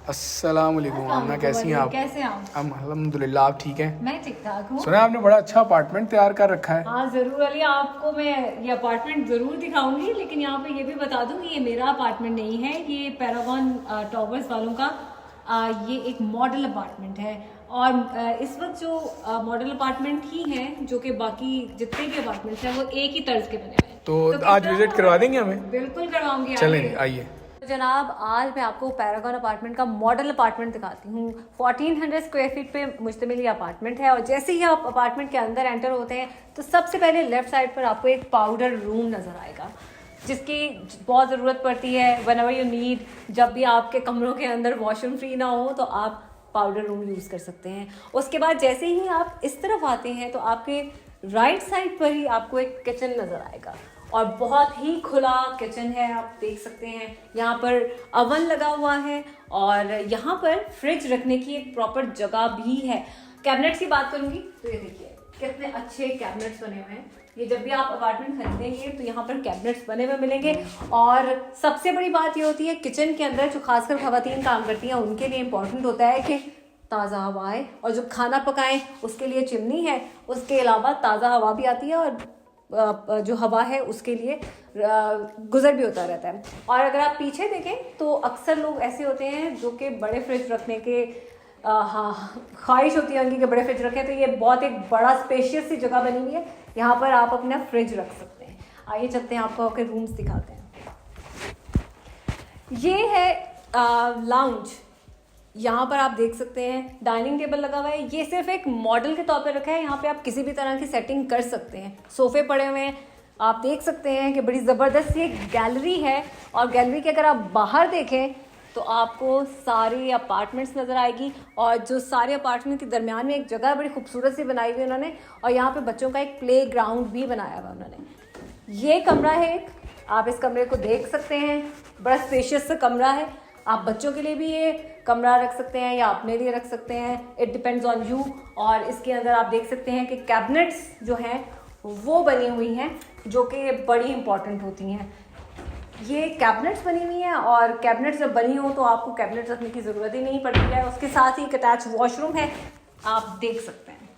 अस्सलाम वालेकुम आमना, कैसी हैं आप? कैसे हैं आप? हम अल्हम्दुलिल्लाह, आप ठीक हैं? मैं ठीक ठाक हूँ। सुना आपने बड़ा अच्छा अपार्टमेंट तैयार कर रखा है। हाँ जरूर अली, आपको मैं ये अपार्टमेंट जरूर दिखाऊंगी, लेकिन यहाँ पे ये भी बता दूँ कि ये मेरा अपार्टमेंट नहीं है, ये पैरागॉन टॉवर्स वालों का ये एक मॉडल अपार्टमेंट है। और इस वक्त जो मॉडल अपार्टमेंट ही हैं, जो कि बाकी जितने भी अपार्टमेंट्स हैं वो एक ही तर्ज के बने हुए हैं। तो आज विजिट करवा देंगे हमें? बिल्कुल करवाऊंगी। चलें आइए। तो जनाब, आज मैं आपको पैरागॉन अपार्टमेंट का मॉडल अपार्टमेंट दिखाती हूँ। 1400 स्क्वायर फीट पे मुश्तमिल ये अपार्टमेंट है। और जैसे ही आप अपार्टमेंट के अंदर एंटर होते हैं तो सबसे पहले लेफ्ट साइड पर आपको एक पाउडर रूम नज़र आएगा, जिसकी बहुत ज़रूरत पड़ती है वन एवर यू नीड। जब भी आपके कमरों के अंदर वॉशरूम फ्री ना हो तो आप पाउडर रूम यूज़ कर सकते हैं। उसके बाद जैसे ही आप इस तरफ आते हैं तो आपके राइट साइड पर ही आपको एक किचन नज़र आएगा, और बहुत ही खुला किचन है। आप देख सकते हैं यहाँ पर अवन लगा हुआ है, और यहाँ पर फ्रिज रखने की एक प्रॉपर जगह भी है। कैबिनेट्स की बात करूँगी तो ये देखिए कितने अच्छे कैबिनेट्स बने हुए हैं। ये जब भी आप अपार्टमेंट खरीदेंगे तो यहाँ पर कैबिनेट्स बने हुए मिलेंगे। और सबसे बड़ी बात ये होती है किचन के अंदर, जो खासकर खवातीन काम करती हैं उनके लिए इम्पोर्टेंट होता है कि ताज़ा हवा आए, और जो खाना पकाएं उसके लिए चिमनी है, उसके अलावा ताज़ा हवा भी आती है, और जो हवा है उसके लिए गुजर भी होता रहता है। और अगर आप पीछे देखें तो अक्सर लोग ऐसे होते हैं जो कि बड़े फ्रिज रखने के ख्वाहिश होती है उनकी कि बड़े फ्रिज रखें, तो ये बहुत एक बड़ा स्पेशियस सी जगह बनी हुई है। यहाँ पर आप अपना फ्रिज रख सकते हैं। आइए चलते हैं, आपको आपके रूम्स दिखाते हैं। ये है लाउंज। यहाँ पर आप देख सकते हैं डाइनिंग टेबल लगा हुआ है। ये सिर्फ एक मॉडल के तौर पे रखा है, यहाँ पे आप किसी भी तरह की सेटिंग कर सकते हैं। सोफे पड़े हुए हैं, आप देख सकते हैं कि बड़ी ज़बरदस्त ये गैलरी है। और गैलरी के अगर आप बाहर देखें तो आपको सारी अपार्टमेंट्स नज़र आएगी, और जो सारे अपार्टमेंट के दरमियान में एक जगह बड़ी खूबसूरत सी बनाई हुई उन्होंने, और यहाँ पे बच्चों का एक प्ले ग्राउंड भी बनाया हुआ उन्होंने। ये कमरा है एक, आप इस कमरे को देख सकते हैं, बड़ा स्पेशियस सा कमरा है। आप बच्चों के लिए भी ये कमरा रख सकते हैं या अपने लिए रख सकते हैं, इट डिपेंड्स ऑन यू। और इसके अंदर आप देख सकते हैं कि कैबिनेट्स जो हैं वो बनी हुई हैं, जो कि बड़ी इंपॉर्टेंट होती हैं। ये कैबिनेट्स बनी हुई हैं, और कैबिनेट्स जब बनी हो तो आपको कैबिनेट्स रखने की ज़रूरत ही नहीं पड़ती है। उसके साथ ही एक अटैच वॉशरूम है, आप देख सकते हैं।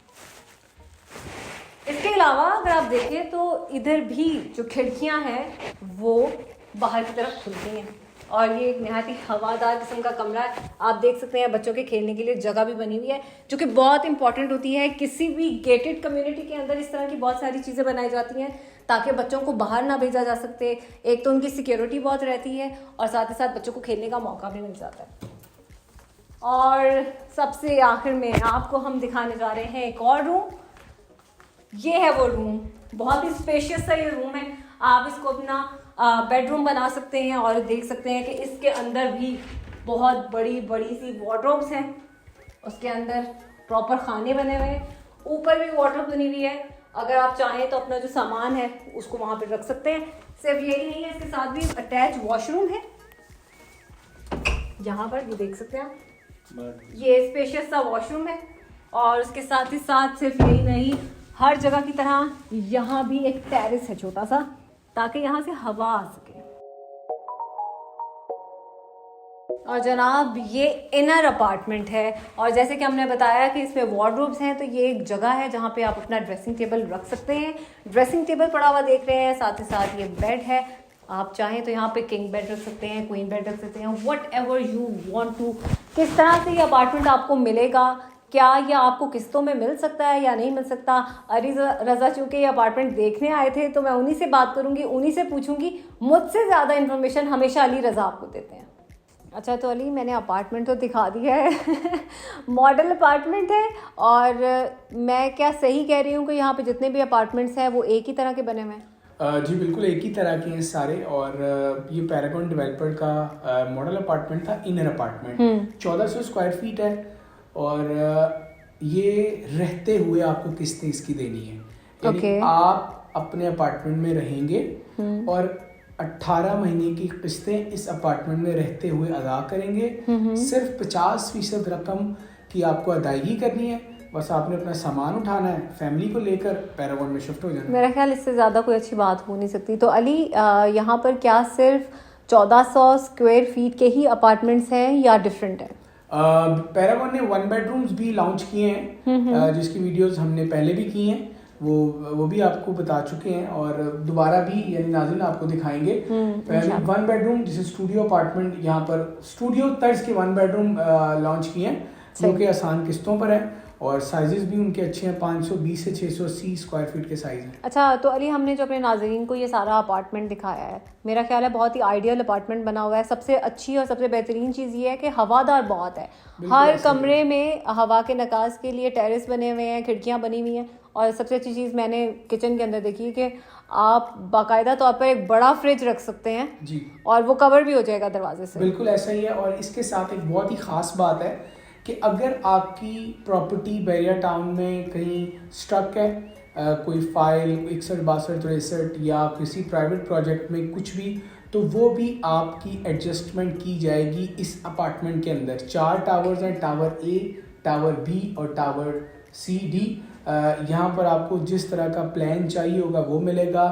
इसके अलावा अगर आप देखें तो इधर भी जो खिड़कियां हैं वो बाहर की तरफ खुलती हैं, और ये एक नहायत ही हवादार किस्म का कमरा है। आप देख सकते हैं बच्चों के खेलने के लिए जगह भी बनी हुई है, जो कि बहुत इंपॉर्टेंट होती है। किसी भी गेटेड कम्युनिटी के अंदर इस तरह की बहुत सारी चीज़ें बनाई जाती हैं ताकि बच्चों को बाहर ना भेजा जा सकते। एक तो उनकी सिक्योरिटी बहुत रहती है, और साथ ही साथ बच्चों को खेलने का मौका भी मिल जाता है। और सबसे आखिर में आपको हम दिखाने जा रहे हैं एक और रूम। ये है वो रूम, बहुत ही स्पेशियस सा ये रूम है। आप इसको अपना बेडरूम बना सकते हैं, और देख सकते हैं कि इसके अंदर भी बहुत बड़ी बड़ी सी वार्डरोब्स हैं। उसके अंदर प्रॉपर खाने बने हुए हैं, ऊपर भी वार्डरोब बनी हुई है। अगर आप चाहें तो अपना जो सामान है उसको वहाँ पे रख सकते हैं। सिर्फ यही नहीं है, इसके साथ भी अटैच वॉशरूम है। यहाँ पर ये देख सकते हैं आप, ये स्पेशियस सा वॉशरूम है। और उसके साथ ही साथ सिर्फ यही नहीं, हर जगह की तरह यहाँ भी एक टेरेस है छोटा सा, ताकि यहाँ से हवा आ सके। और जनाब ये इनर अपार्टमेंट है, और जैसे कि हमने बताया कि इसमें वार्डरोब्स हैं, तो ये एक जगह है जहाँ पे आप अपना ड्रेसिंग टेबल रख सकते हैं। ड्रेसिंग टेबल पड़ा हुआ देख रहे हैं, साथ ही साथ ये बेड है। आप चाहें तो यहाँ पे किंग बेड रख सकते हैं, क्वीन बेड रख सकते हैं, whatever you want to. किस तरह से ये अपार्टमेंट आपको मिलेगा, क्या ये आपको किस्तों में मिल सकता है या नहीं मिल सकता। अली रज़ा चूँकि ये अपार्टमेंट देखने आए थे तो मैं उन्हीं से बात करूँगी, उन्हीं से पूछूँगी। मुझसे ज़्यादा इन्फॉर्मेशन हमेशा अली रज़ा आपको देते हैं। अच्छा तो अली, मैंने अपार्टमेंट तो दिखा दिया है मॉडल अपार्टमेंट है, और मैं क्या सही कह रही हूँ कि यहाँ पे जितने भी अपार्टमेंट्स हैं वो एक ही तरह के बने हुए हैं? जी बिल्कुल, एक ही तरह के हैं सारे। और ये पैरागॉन डेवलपर का मॉडल अपार्टमेंट था, इनर अपार्टमेंट। 1400 स्क्वायर फीट है, और ये रहते हुए आपको किस्तें इसकी देनी है। यानी आप अपने अपार्टमेंट में रहेंगे और 18 महीने की किस्तें इस अपार्टमेंट में रहते हुए अदा करेंगे। सिर्फ 50% रकम की आपको अदायगी करनी है। बस आपने अपना सामान उठाना है, फैमिली को लेकर पैरागॉन में शिफ्ट हो जाना है। मेरा ख्याल इससे ज़्यादा कोई अच्छी बात हो नहीं सकती। तो अली, यहाँ पर क्या सिर्फ 1400 स्क्वायर फीट के ही अपार्टमेंट्स हैं या डिफरेंट है? पैरागॉन ने 1 बेडरूम्स भी लॉन्च किए हैं, जिसकी वीडियोस हमने पहले भी की हैं, वो भी आपको बता चुके हैं और दोबारा भी यानी नाज़रीन आपको दिखाएंगे। 1 बेडरूम जिसे स्टूडियो अपार्टमेंट, यहाँ पर स्टूडियो तर्ज के 1 बेडरूम लॉन्च किए हैं, जो कि आसान किस्तों पर है और साइजेस भी उनके अच्छे हैं, 520 से 680 स्क्वायर फीट के साइज हैं। अच्छा, तो अली हमने जो अपने नाज़रीन को ये सारा अपार्टमेंट दिखाया है, मेरा ख्याल है बहुत ही आइडियल अपार्टमेंट बना हुआ है। सबसे अच्छी और सबसे बेहतरीन चीज़ ये है कि हवादार बहुत है, हर कमरे में हवा के निकास के लिए टेरेस बने हुए हैं, खिड़कियाँ बनी हुई हैं। और सबसे अच्छी चीज़ मैंने किचन के अंदर देखी है कि आप बाकायदा तौर पर एक बड़ा फ्रिज रख सकते हैं जी, और वो कवर भी हो जाएगा दरवाजे से। बिल्कुल ऐसा ही है। और इसके साथ एक बहुत ही ख़ास बात है कि अगर आपकी प्रॉपर्टी बैरिया टाउन में कहीं स्टक है, कोई फाइल 61, 62, 63 या किसी प्राइवेट प्रोजेक्ट में कुछ भी, तो वो भी आपकी एडजस्टमेंट की जाएगी इस अपार्टमेंट के अंदर। 4 टावर्स हैं, टावर ए, टावर बी और टावर सी डी। यहाँ पर आपको जिस तरह का प्लान चाहिए होगा वो मिलेगा,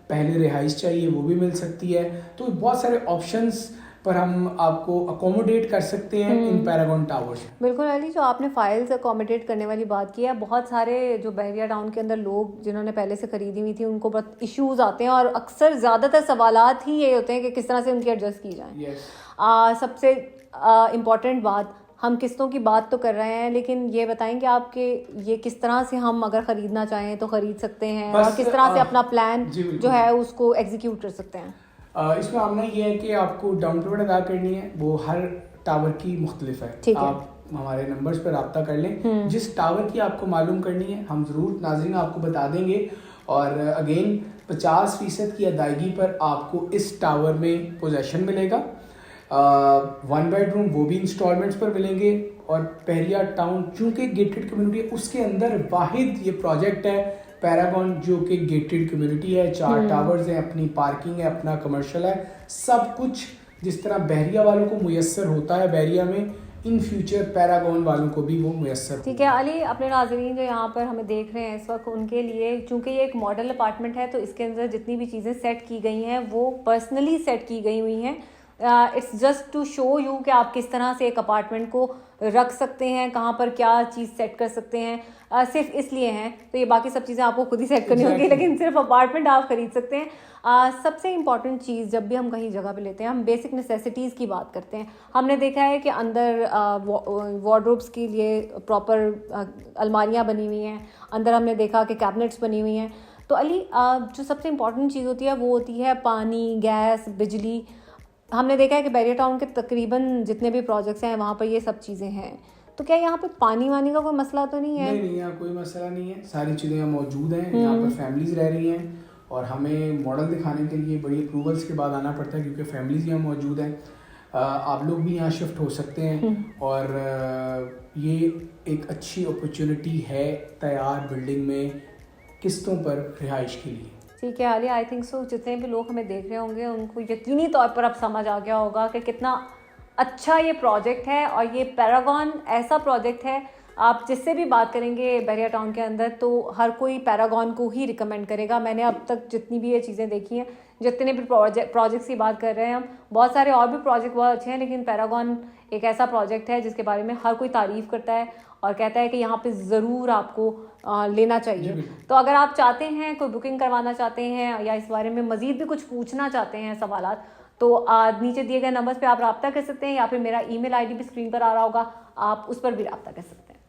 पहले रिहाइश चाहिए वो भी मिल सकती है। तो बहुत सारे ऑप्शंस पर हम आपको अकोमोडेट कर सकते हैं इन पैरागॉन टावर्स। बिल्कुल अली, जो आपने फाइल्स अकोमोडेट करने वाली बात की है, बहुत सारे जो बहरिया टाउन के अंदर लोग जिन्होंने पहले से खरीदी हुई थी उनको बहुत इश्यूज आते हैं और अक्सर ज़्यादातर सवालात ही ये होते हैं कि किस तरह से उनकी एडजस्ट की जाए। सबसे इम्पॉर्टेंट बात, हम किस्तों की बात तो कर रहे हैं, लेकिन ये बताएंगे आपके ये किस तरह से हम अगर ख़रीदना चाहें तो ख़रीद सकते हैं और किस तरह से अपना प्लान जो है उसको एग्जीक्यूट कर सकते हैं। इसमें आमना ये है कि आपको डाउन पेमेंट अदा करनी है, वो हर टावर की मुख्तलिफ है। आप हमारे नंबर्स पर रब्ता कर लें, जिस टावर की आपको मालूम करनी है हम ज़रूर नाज़रीन आपको बता देंगे। और अगेन 50% की अदायगी पर आपको इस टावर में पोजेसन मिलेगा। 1 बेडरूम वो भी इंस्टॉलमेंट्स पर मिलेंगे। और बहरिया टाउन चूँकि गेटेड कम्युनिटी है, उसके अंदर वाहिद ये प्रोजेक्ट है पैरागॉन जो कि गेटेड कम्युनिटी है। 4 टावर्स हैं, अपनी पार्किंग है, अपना कमर्शियल है, सब कुछ जिस तरह बहरिया वालों को मुयस्सर होता है बहरिया में, इन फ्यूचर पैरागॉन वालों को भी वो मुयस्सर। ठीक है अली, अपने नाज़रीन जो यहाँ पर हमें देख रहे हैं इस वक्त, उनके लिए चूँकि ये एक मॉडल अपार्टमेंट है तो इसके अंदर जितनी भी चीज़ें सेट की गई हैं वो पर्सनली सेट की गई हुई हैं। It's just to show you कि आप किस तरह से एक अपार्टमेंट को रख सकते हैं, कहाँ पर क्या चीज़ सेट कर सकते हैं। सिर्फ इसलिए हैं तो ये बाकी सब चीज़ें आपको खुद ही सेट करनी होगी, लेकिन सिर्फ अपार्टमेंट आप खरीद सकते हैं। सबसे इम्पॉर्टेंट चीज़ जब भी हम कहीं जगह पे लेते हैं, हम बेसिक नेसेसिटीज़ की बात करते हैं। हमने देखा है कि अंदर वार्डरोब्स के लिए प्रॉपर अलमारियाँ बनी हुई हैं, अंदर हमने देखा कि कैबिनेट्स बनी हुई हैं। तो अली जो सबसे इम्पॉर्टेंट चीज़ होती है वो होती है पानी, गैस, बिजली। हमने देखा है कि बहरिया टाउन के तकरीबन जितने भी प्रोजेक्ट्स हैं वहाँ पर ये सब चीज़ें हैं। तो क्या यहाँ पे पानी वानी का कोई मसला तो नहीं है? नहीं, यहाँ कोई मसला नहीं है, सारी चीज़ें यहाँ मौजूद हैं। यहाँ पर फैमिलीज रह रही हैं और हमें मॉडल दिखाने के लिए बड़ी अप्रूवल्स के बाद आना पड़ता है क्योंकि फैमिलीज यहाँ मौजूद हैं। आप लोग भी यहाँ शिफ्ट हो सकते हैं और ये एक अच्छी अपॉर्चुनिटी है तैयार बिल्डिंग में किस्तों पर रिहाइश के लिए। ठीक है अली, आई थिंक सो जितने भी लोग हमें देख रहे होंगे उनको यकीनी तौर पर अब समझ आ गया होगा कि कितना अच्छा ये प्रोजेक्ट है। और ये पैरागॉन ऐसा प्रोजेक्ट है, आप जिससे भी बात करेंगे बहरिया टाउन के अंदर तो हर कोई पैरागॉन को ही रिकमेंड करेगा। मैंने अब तक जितनी भी ये चीज़ें देखी हैं, जितने भी प्रोजेक्ट्स की बात कर रहे हैं हम, बहुत सारे और भी प्रोजेक्ट बहुत अच्छे हैं, लेकिन पैरागॉन एक ऐसा प्रोजेक्ट है जिसके बारे में हर कोई तारीफ़ करता है और कहता है कि यहाँ पे ज़रूर आपको लेना चाहिए। तो अगर आप चाहते हैं, कोई बुकिंग करवाना चाहते हैं या इस बारे में मज़ीद भी कुछ पूछना चाहते हैं सवालात, तो नीचे दिए गए नंबर्स पे आप रब्ता कर सकते हैं या फिर मेरा ईमेल आईडी भी स्क्रीन पर आ रहा होगा, आप उस पर भी रब्ता कर सकते हैं।